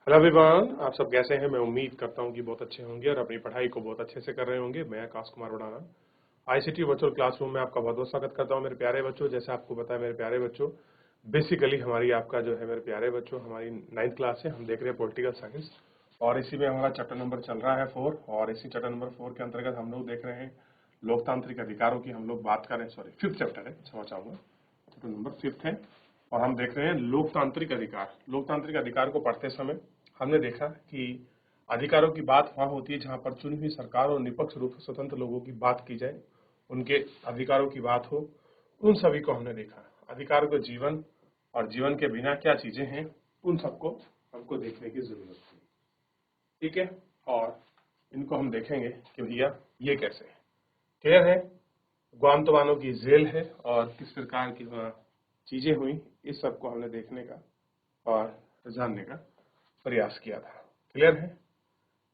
Hello everyone, आप सब कैसे हैं। मैं उम्मीद करता हूं कि बहुत अच्छे होंगे और अपनी पढ़ाई को बहुत अच्छे से कर रहे होंगे। मैं आकाश कुमार उड़ाना आईसीटी वर्चुअल क्लासरूम में आपका बहुत बहुत स्वागत करता हूं मेरे प्यारे बच्चों। जैसे आपको पता है मेरे प्यारे बच्चों, बेसिकली हमारी आपका जो है मेरे प्यारे बच्चों, हमारी 9th क्लास है। हम देख रहे हैं पॉलिटिकल साइंस और इसी में हमारा चैप्टर नंबर चल रहा है 4 और इसी चैप्टर नंबर 4 के अंतर्गत हम लोग देख रहे हैं लोकतांत्रिक अधिकारों की हम लोग बात कर रहे हैं। सॉरी, 5th चैप्टर है, क्षमा चाहूंगा, चैप्टर नंबर 5th है और हम देख रहे हैं लोकतांत्रिक अधिकार। लोकतांत्रिक अधिकार को पढ़ते समय हमने देखा कि अधिकारों की बात वहां होती है जहां पर चुनी हुई सरकार और निष्पक्ष रूप से स्वतंत्र लोगों की बात की जाए, उनके अधिकारों की बात हो। उन सभी को हमने देखा। अधिकार को जीवन और जीवन के बिना क्या चीजें हैं, उन सबको हमको देखने की जरूरत है। ठीक है, और इनको हम देखेंगे कि भैया ये कैसे है। क्लियर है। ग्वांतवानों की जेल है और किस प्रकार की वहाँ चीजें हुई, इस सबको हमने देखने का और जानने का प्रयास किया था। क्लियर है।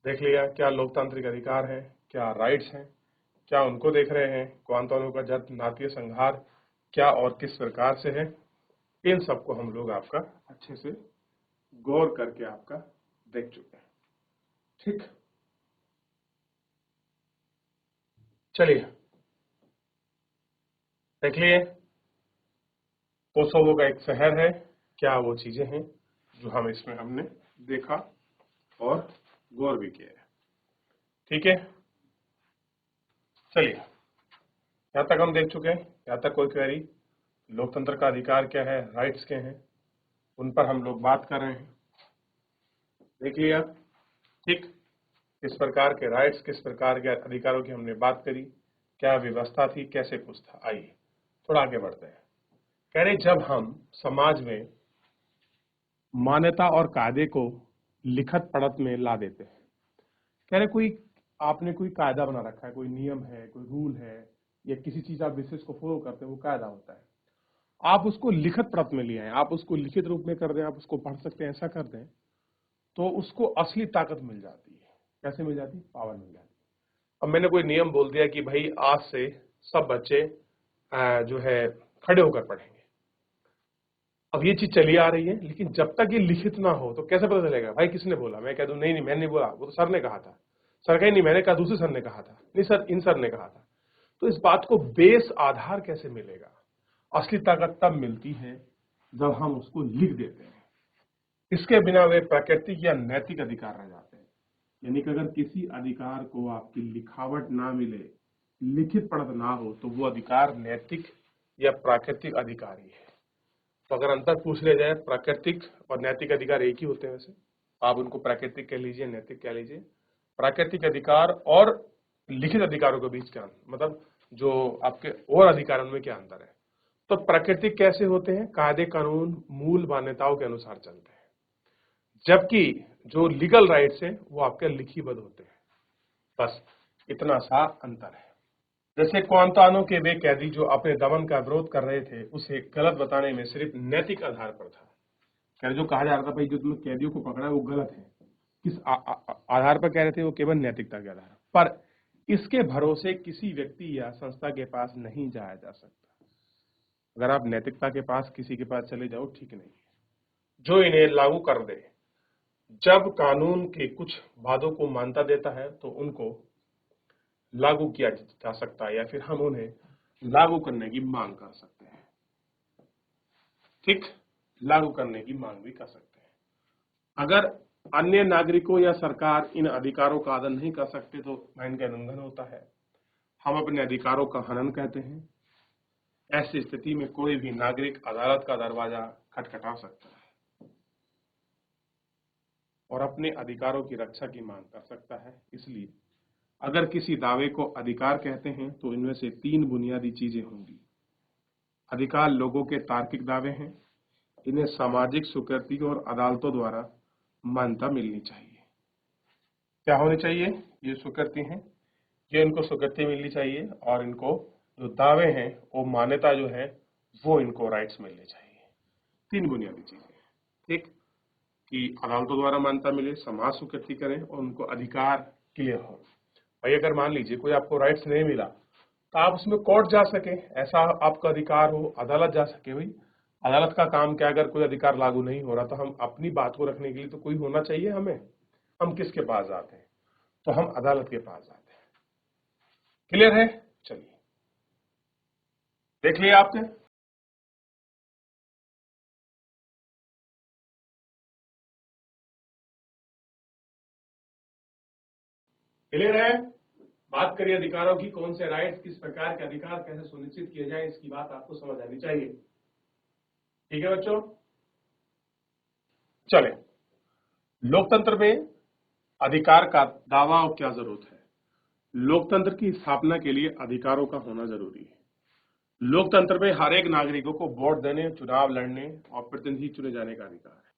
देख लिया क्या लोकतांत्रिक अधिकार है, क्या राइट्स हैं, क्या उनको देख रहे हैं। ग्वांतवानों का नाट्य संहार क्या और किस प्रकार से है, इन सबको हम लोग आपका अच्छे से गौर करके आपका देख चुके हैं। ठीक, चलिए देख लिए। कोसोवो का एक शहर है, क्या वो चीजें हैं जो हम इसमें हमने देखा और गौर भी किया है। ठीक है, चलिए यहां तक हम देख चुके हैं। यहां तक कोई क्वेरी? लोकतंत्र का अधिकार क्या है, राइट्स क्या हैं, उन पर हम लोग बात कर रहे हैं। देख लिया। ठीक, किस प्रकार के राइट्स, किस प्रकार के अधिकारों की हमने बात करी, क्या व्यवस्था थी, कैसे कुछ था। आइए थोड़ा आगे बढ़ते हैं। कह रहे जब हम समाज में मान्यता और कायदे को लिखत पढ़त में ला देते हैं। कह रहे कोई आपने कोई कायदा बना रखा है, कोई नियम है, कोई रूल है, या किसी चीज आप विशेष को फॉलो करते हैं, वो कायदा होता है। आप उसको लिखित पढ़त में ले आए, आप उसको लिखित रूप में कर दें, आप उसको पढ़ सकते हैं, ऐसा कर दें तो उसको असली ताकत मिल जाती है। कैसे मिल जाती है? पावर मिल जाती है। अब मैंने कोई नियम बोल दिया कि भाई आज से सब बच्चे जो है खड़े होकर पढ़ेंगे। अब ये चीज चली आ रही है, लेकिन जब तक ये लिखित ना हो तो कैसे पता चलेगा? भाई किसने बोला? मैं कह दूं नहीं नहीं मैंने नहीं बोला, वो तो सर ने कहा था। सर कहीं नहीं, मैंने कहा दूसरे सर ने कहा था। नहीं सर, इन सर ने कहा था। तो इस बात को बेस आधार कैसे मिलेगा? असली ताकत तब मिलती है जब हम उसको लिख देते हैं। इसके बिना वे प्राकृतिक या नैतिक अधिकार रह जाते हैं। यानी कि अगर किसी अधिकार को आपकी लिखावट ना मिले, लिखित पढ़त ना हो, तो वो अधिकार नैतिक या प्राकृतिक अधिकार ही है। तो अगर अंतर पूछ लिया जाए, प्राकृतिक और नैतिक अधिकार एक ही होते हैं। वैसे आप उनको प्राकृतिक कह लीजिए, नैतिक कह लीजिए। प्राकृतिक अधिकार और लिखित अधिकारों के बीच क्या, मतलब जो आपके और अधिकार, उनमें क्या अंतर है? तो प्राकृतिक कैसे होते हैं? कायदे कानून मूल मान्यताओं के अनुसार चलते हैं, जबकि जो लीगल राइट्स हैं वो आपके लिखिबद्ध होते हैं। बस इतना सा अंतर है। जैसे क्वांतानो के वे कैदी जो अपने दमन का विरोध कर रहे थे, उसे गलत बताने में सिर्फ नैतिक आधार पर था। कह रहे जो कहा जा रहा था भाई जो तुमने कैदियों को पकड़ा है वो गलत है, किस आधार पर कह रहे थे? वो केवल नैतिकता के आधार पर। इसके भरोसे किसी व्यक्ति या संस्था के पास नहीं जाया जा सकता। अगर आप नैतिकता के पास किसी के पास चले जाओ, ठीक नहीं है। जो इन्हें लागू कर दे, जब कानून के कुछ वादों को मान्यता देता है तो उनको लागू किया जा सकता है, या फिर हम उन्हें लागू करने की मांग कर सकते हैं। ठीक, लागू करने की मांग भी कर सकते हैं। अगर अन्य नागरिकों या सरकार इन अधिकारों का आदर नहीं कर सकते तो इनका उल्लंघन होता है। हम अपने अधिकारों का हनन कहते हैं। ऐसी स्थिति में कोई भी नागरिक अदालत का दरवाजा खटखटा सकता है और अपने अधिकारों की रक्षा की मांग कर सकता है। इसलिए अगर किसी दावे को अधिकार कहते हैं तो इनमें से 3 बुनियादी चीजें होंगी। अधिकार लोगों के तार्किक दावे हैं, इन्हें सामाजिक स्वीकृति और अदालतों द्वारा मान्यता मिलनी चाहिए। क्या होनी चाहिए? ये स्वीकृति हैं, ये इनको स्वीकृति मिलनी चाहिए, और इनको जो दावे हैं वो मान्यता जो है वो इनको राइट्स मिलने चाहिए। 3 बुनियादी चीजें। ठीक, कि अदालतों द्वारा मान्यता मिले, समाज स्वीकृति करें और उनको अधिकार क्लियर हो। भाई अगर मान लीजिए कोई आपको राइट्स नहीं मिला तो आप उसमें कोर्ट जा सके, ऐसा आपका अधिकार हो, अदालत जा सके। भाई अदालत का काम क्या, अगर कोई अधिकार लागू नहीं हो रहा तो हम अपनी बात को रखने के लिए तो कोई होना चाहिए हमें। हम किसके पास जाते हैं? तो हम अदालत के पास जाते हैं। क्लियर है? चलिए देख लिया आपने। क्लियर है? बात करिए अधिकारों की, कौन से राइट्स, किस प्रकार के अधिकार कैसे सुनिश्चित किए जाए, इसकी बात आपको समझ आनी चाहिए। ठीक है बच्चों, चले। लोकतंत्र में अधिकार का दावा और क्या जरूरत है? लोकतंत्र की स्थापना के लिए अधिकारों का होना जरूरी है। लोकतंत्र में हर एक नागरिकों को वोट देने, चुनाव लड़ने और प्रतिनिधि चुने जाने का अधिकार है।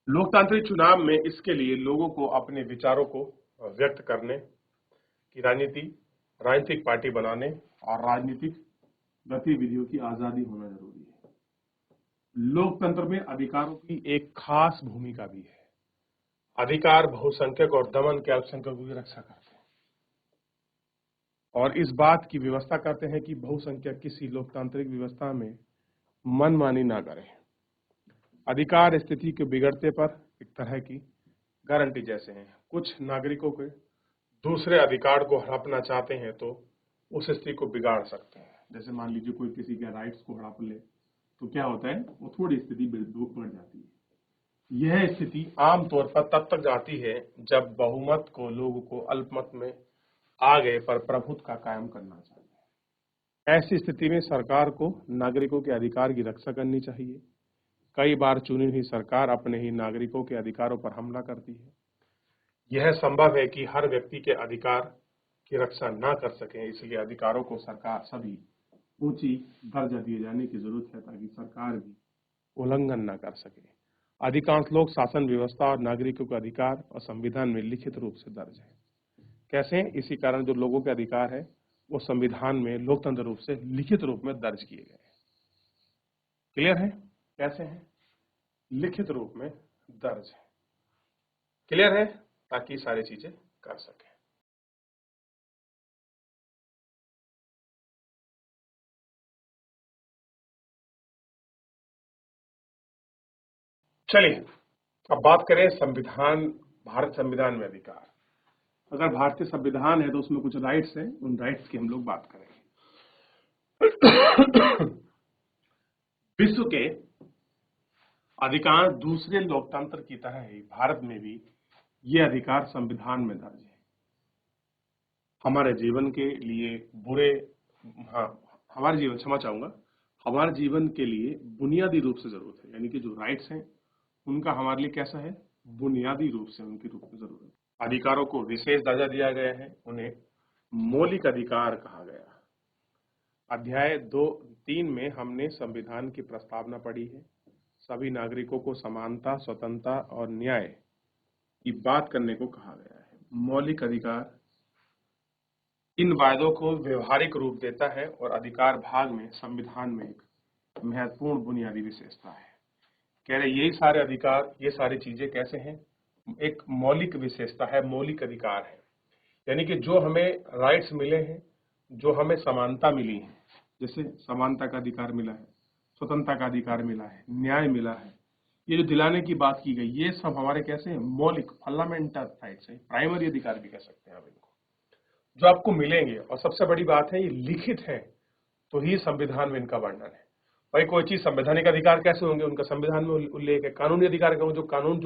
लोकतांत्रिक चुनाव में इसके लिए लोगों को अपने विचारों को व्यक्त करने की राजनीतिक पार्टी बनाने और राजनीतिक गतिविधियों की आजादी होना जरूरी है। लोकतंत्र में अधिकारों की एक खास भूमिका भी है। अधिकार बहुसंख्यक और दमन के अल्पसंख्यकों की रक्षा करते हैं और इस बात की व्यवस्था करते हैं कि बहुसंख्यक किसी लोकतांत्रिक व्यवस्था में मनमानी ना करें। अधिकार स्थिति के बिगड़ते पर एक तरह की गारंटी जैसे हैं। कुछ नागरिकों के दूसरे अधिकार को हड़पना चाहते हैं तो उस स्थिति को बिगाड़ सकते हैं। जैसे मान लीजिए कोई किसी के राइट्स को हड़प ले तो क्या होता है, वो थोड़ी स्थिति बढ़ जाती है। यह स्थिति आमतौर पर तब तक जाती है जब बहुमत को लोगों को अल्पमत में आ गए पर प्रभुत्व का कायम करना चाहिए। ऐसी स्थिति में सरकार को नागरिकों के अधिकार की रक्षा करनी चाहिए। कई बार चुनी हुई सरकार अपने ही नागरिकों के अधिकारों पर हमला करती है। यह संभव है कि हर व्यक्ति के अधिकार की रक्षा न कर सके, इसलिए अधिकारों को सरकार सभी ऊंची दर्जा दिए जाने की जरूरत है ताकि सरकार भी उल्लंघन न कर सके। अधिकांश लोग शासन व्यवस्था और नागरिकों के अधिकार और संविधान में लिखित रूप से दर्ज है। कैसे? इसी कारण जो लोगों के अधिकार है वो संविधान में लोकतंत्र रूप से लिखित रूप में दर्ज किए गए। क्लियर है? कैसे है? लिखित रूप में दर्ज है। क्लियर है? ताकि सारी चीजें कर सके। चलिए अब बात करें संविधान, भारत संविधान में अधिकार। अगर भारतीय संविधान है तो उसमें कुछ राइट्स हैं, उन राइट्स की हम लोग बात करेंगे। विश्व के अधिकांश दूसरे लोकतंत्र की तरह ही भारत में भी ये अधिकार संविधान में दर्ज है। हमारे जीवन के लिए हमारे जीवन के लिए बुनियादी रूप से जरूरत है, यानी कि जो राइट्स हैं उनका हमारे लिए कैसा है, बुनियादी रूप से उनके रूप में जरूरत है। अधिकारों को विशेष दर्जा दिया गया है, उन्हें मौलिक अधिकार कहा गया। अध्याय 2-3 में हमने संविधान की प्रस्तावना पढ़ी है। सभी नागरिकों को समानता, स्वतंत्रता और न्याय की बात करने को कहा गया है। मौलिक अधिकार इन वायदों को व्यवहारिक रूप देता है और अधिकार भाग में संविधान में एक महत्वपूर्ण बुनियादी विशेषता है। कह रहे यही सारे अधिकार, ये सारी चीजें कैसे हैं, एक मौलिक विशेषता है, मौलिक अधिकार है। यानी कि जो हमें राइट्स मिले हैं, जो हमें समानता मिली है, जैसे समानता का अधिकार मिला है, स्वतंत्रता का अधिकार मिला है, न्याय मिला है, ये जो दिलाने की बात की गई, ये सब हमारे कैसे हैं, मौलिक फंडामेंटल राइट्स है, प्राइमरी अधिकार भी कह सकते हैं आप इनको, जो आपको मिलेंगे। और सबसे बड़ी बात है ये लिखित है, तो ही संविधान में इनका वर्णन है। भाई कोई चीज संवैधानिक अधिकार कैसे होंगे, उनका संविधान में उल्लेख है। कानूनी अधिकार का जो कानून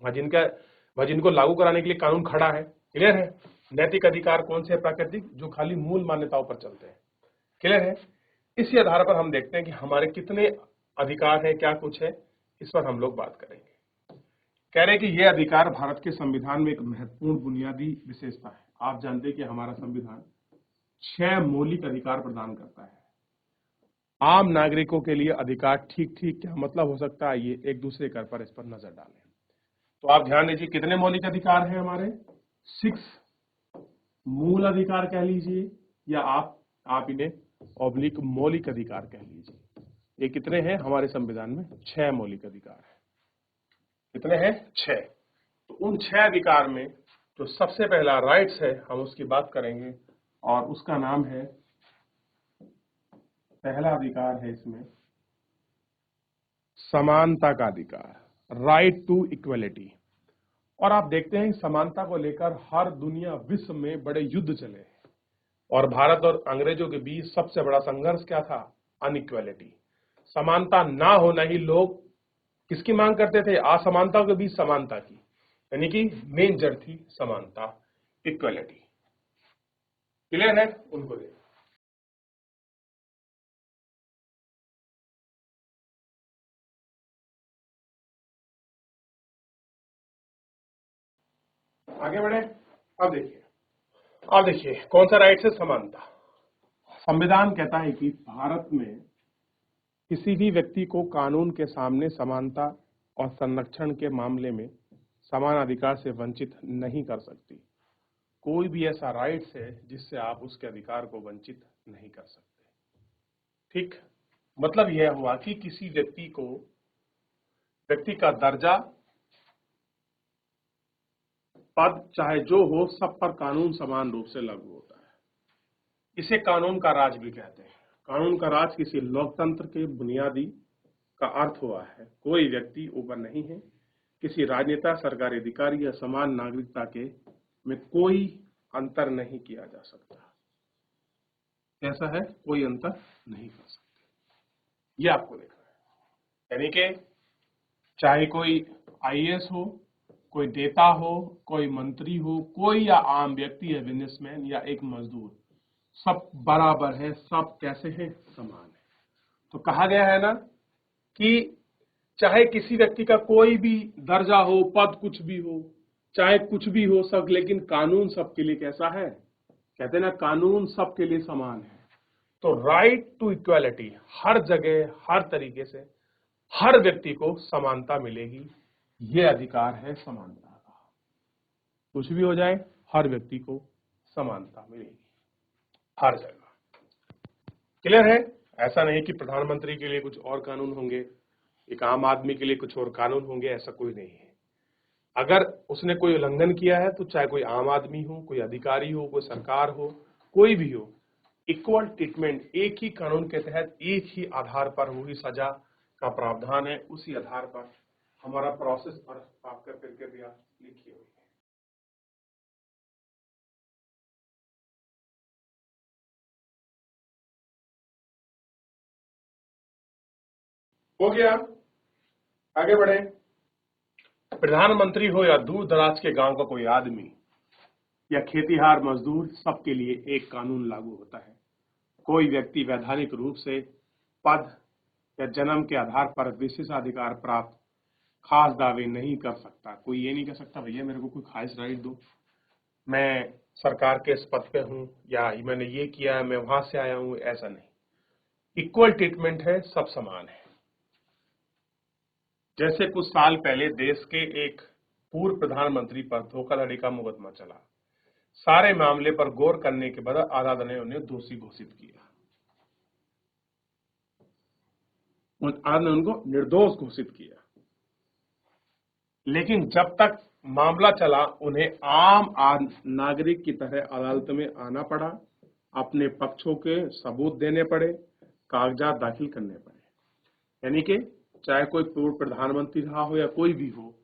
जिनको लागू कराने के लिए कानून खड़ा है। क्लियर है? नैतिक अधिकार कौन से? प्राकृतिक, जो खाली मूल मान्यताओं पर चलते हैं। क्लियर है? इसी आधार पर हम देखते हैं कि हमारे कितने अधिकार है, क्या कुछ है, इस पर हम लोग बात करेंगे। कह रहे हैं कि यह अधिकार भारत के संविधान में एक महत्वपूर्ण बुनियादी विशेषता है। आप जानते हैं कि हमारा संविधान 6 मौलिक अधिकार प्रदान करता है। आम नागरिकों के लिए अधिकार ठीक क्या मतलब हो सकता है, ये एक दूसरे कर पर इस पर नजर डालें। तो आप ध्यान दीजिए कितने मौलिक अधिकार हैं हमारे, 6 मूल अधिकार कह लीजिए, या आप इन्हें ऑब्लिक मौलिक अधिकार कह लीजिए। ये कितने हैं हमारे संविधान में? 6 मौलिक अधिकार है। कितने हैं? 6। तो उन 6 अधिकार में जो सबसे पहला राइट्स है, हम उसकी बात करेंगे और उसका नाम है, पहला अधिकार है इसमें समानता का अधिकार, राइट टू इक्वलिटी। और आप देखते हैं समानता को लेकर हर दुनिया विश्व में बड़े युद्ध चले और भारत और अंग्रेजों के बीच सबसे बड़ा संघर्ष क्या था? अनइक्वलिटी। समानता ना होना ही लोग किसकी मांग करते थे? असमानता के बीच समानता की, यानी कि मेन जड़ थी समानता, इक्वलिटी। क्लियर है? उनको देखो, आगे बढ़े। अब देखिए कौन सा राइट है? समानता। संविधान कहता है कि भारत में किसी भी व्यक्ति को कानून के सामने समानता और संरक्षण के मामले में समान अधिकार से वंचित नहीं कर सकती। कोई भी ऐसा राइट्स है जिससे आप उसके अधिकार को वंचित नहीं कर सकते। ठीक, मतलब यह हुआ कि किसी व्यक्ति का दर्जा, पद चाहे जो हो, सब पर कानून समान रूप से लागू होता है। इसे कानून का राज भी कहते हैं। कानून का राज किसी लोकतंत्र के बुनियादी का अर्थ हुआ है कोई व्यक्ति ऊपर नहीं है, किसी राजनेता, सरकारी अधिकारी या समान नागरिकता के में कोई अंतर नहीं किया जा सकता। कैसा है? कोई अंतर नहीं कर सकते। ये आपको देखना है। यानी कि चाहे कोई आईएएस हो, कोई नेता हो, कोई मंत्री हो, कोई या आम व्यक्ति या बिजनेसमैन या एक मजदूर, सब बराबर है, सब कैसे हैं? समान है। तो कहा गया है ना कि चाहे किसी व्यक्ति का कोई भी दर्जा हो, पद कुछ भी हो, चाहे कुछ भी हो सब, लेकिन कानून सबके लिए कैसा है? कहते हैं ना, कानून सबके लिए समान है। तो राइट टू इक्वालिटी, हर जगह हर तरीके से हर व्यक्ति को समानता मिलेगी। ये अधिकार है समानता का। कुछ भी हो जाए, हर व्यक्ति को समानता मिलेगी हर जगह। क्लियर है? ऐसा नहीं कि प्रधानमंत्री के लिए कुछ और कानून होंगे, एक आम आदमी के लिए कुछ और कानून होंगे, ऐसा कोई नहीं है। अगर उसने कोई उल्लंघन किया है तो चाहे कोई आम आदमी हो, कोई अधिकारी हो, कोई सरकार हो, कोई भी हो, इक्वल ट्रीटमेंट, एक ही कानून के तहत एक ही आधार पर वही सजा का प्रावधान है। उसी आधार पर हमारा प्रोसेस और आपका प्रक्रिया लिखी हुई है। हो गया? आगे बढ़े। प्रधानमंत्री हो या दूर दराज के गांव का कोई आदमी या खेतीहार मजदूर, सबके लिए एक कानून लागू होता है। कोई व्यक्ति वैधानिक रूप से पद या जन्म के आधार पर विशेषाधिकार प्राप्त खास दावे नहीं कर सकता। कोई ये नहीं कह सकता भैया मेरे को कोई खास राइट दो, मैं सरकार के इस पद पे हूं या मैंने ये किया है, मैं वहां से आया हूं। ऐसा नहीं, इक्वल ट्रीटमेंट है, सब समान है। जैसे कुछ साल पहले देश के एक पूर्व प्रधानमंत्री पर धोखाधड़ी का मुकदमा चला, सारे मामले पर गौर करने के बाद अदालत ने उन्हें दोषी घोषित किया, अदालत ने उनको निर्दोष घोषित किया। लेकिन जब तक मामला चला, उन्हें आम नागरिक की तरह अदालत में आना पड़ा, अपने पक्षों के सबूत देने पड़े, कागजात दाखिल करने पड़े। यानी कि चाहे कोई पूर्व प्रधानमंत्री रहा हो या कोई भी हो,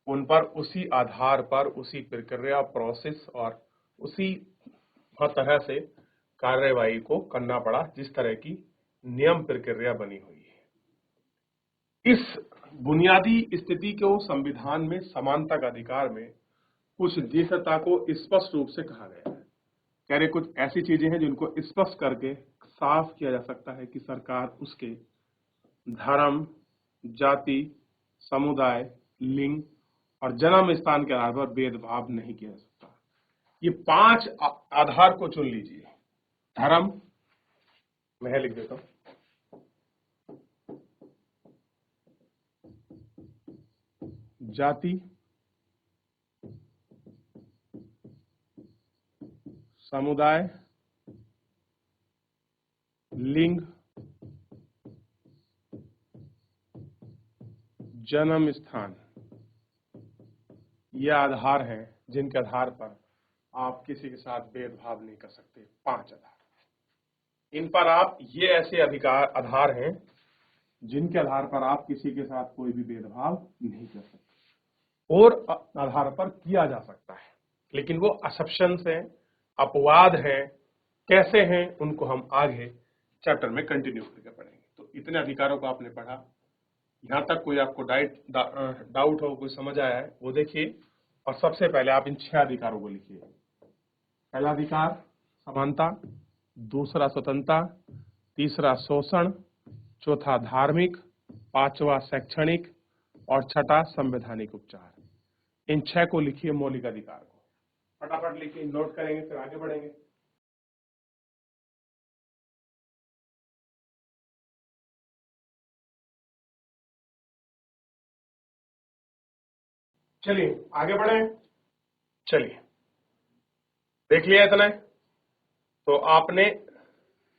उन पर उसी आधार पर उसी प्रक्रिया, प्रोसेस और उसी तरह से कार्यवाही को करना पड़ा जिस तरह की नियम प्रक्रिया बनी हुई है। इस बुनियादी स्थिति को संविधान में समानता का अधिकार में कुछ दृढ़ता को स्पष्ट रूप से कहा गया है। कह रहे कुछ ऐसी चीजें हैं जिनको स्पष्ट करके साफ किया जा सकता है कि सरकार उसके धर्म, जाति, समुदाय, लिंग और जन्म स्थान के आधार पर भेदभाव नहीं किया जा सकता। ये 5 आधार को चुन लीजिए। धर्म, मैं लिख देता हूं, जाति, समुदाय, लिंग, जन्म स्थान, ये आधार हैं जिनके आधार पर आप किसी के साथ भेदभाव नहीं कर सकते। 5 आधार, इन पर आप, ये ऐसे अधिकार आधार हैं जिनके आधार पर आप किसी के साथ कोई भी भेदभाव नहीं कर सकते और आधार पर किया जा सकता है, लेकिन वो असम्पशंस हैं, अपवाद हैं, कैसे हैं, उनको हम आगे चैप्टर में कंटिन्यू करके पढ़ेंगे। तो इतने अधिकारों को आपने पढ़ा। यहाँ तक कोई आपको डाउट हो, कोई समझ आया है वो देखिए। और सबसे पहले आप इन 6 अधिकारों को लिखिए। पहला अधिकार समानता, दूसरा स्वतंत्रता, तीसरा शोषण, चौथा धार्मिक, पांचवा शैक्षणिक और छठा संवैधानिक उपचार। इन 6 को लिखिए, मौलिक अधिकार को फटाफट लिखिए, नोट करेंगे फिर आगे बढ़ेंगे। चलिए आगे बढ़े। चलिए देख लिया इतना। तो आपने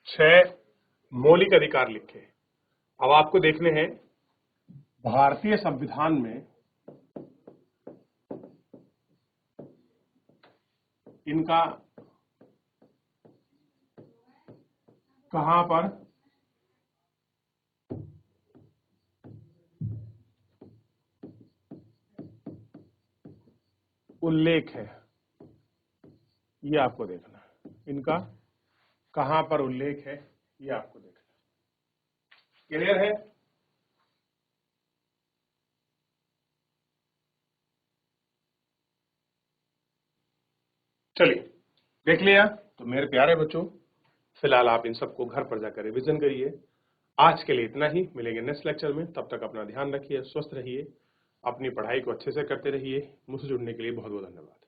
6 मौलिक अधिकार लिखे। अब आपको देखने हैं भारतीय संविधान में इनका कहां पर उल्लेख है, ये आपको देखना है। इनका कहां पर उल्लेख है, ये आपको देखना है। क्लियर है? चलिए देख लिया। तो मेरे प्यारे बच्चों, फिलहाल आप इन सबको घर पर जाकर रिवीजन करिए। आज के लिए इतना ही, मिलेंगे नेक्स्ट लेक्चर में। तब तक अपना ध्यान रखिए, स्वस्थ रहिए, अपनी पढ़ाई को अच्छे से करते रहिए। मुझसे जुड़ने के लिए बहुत बहुत धन्यवाद।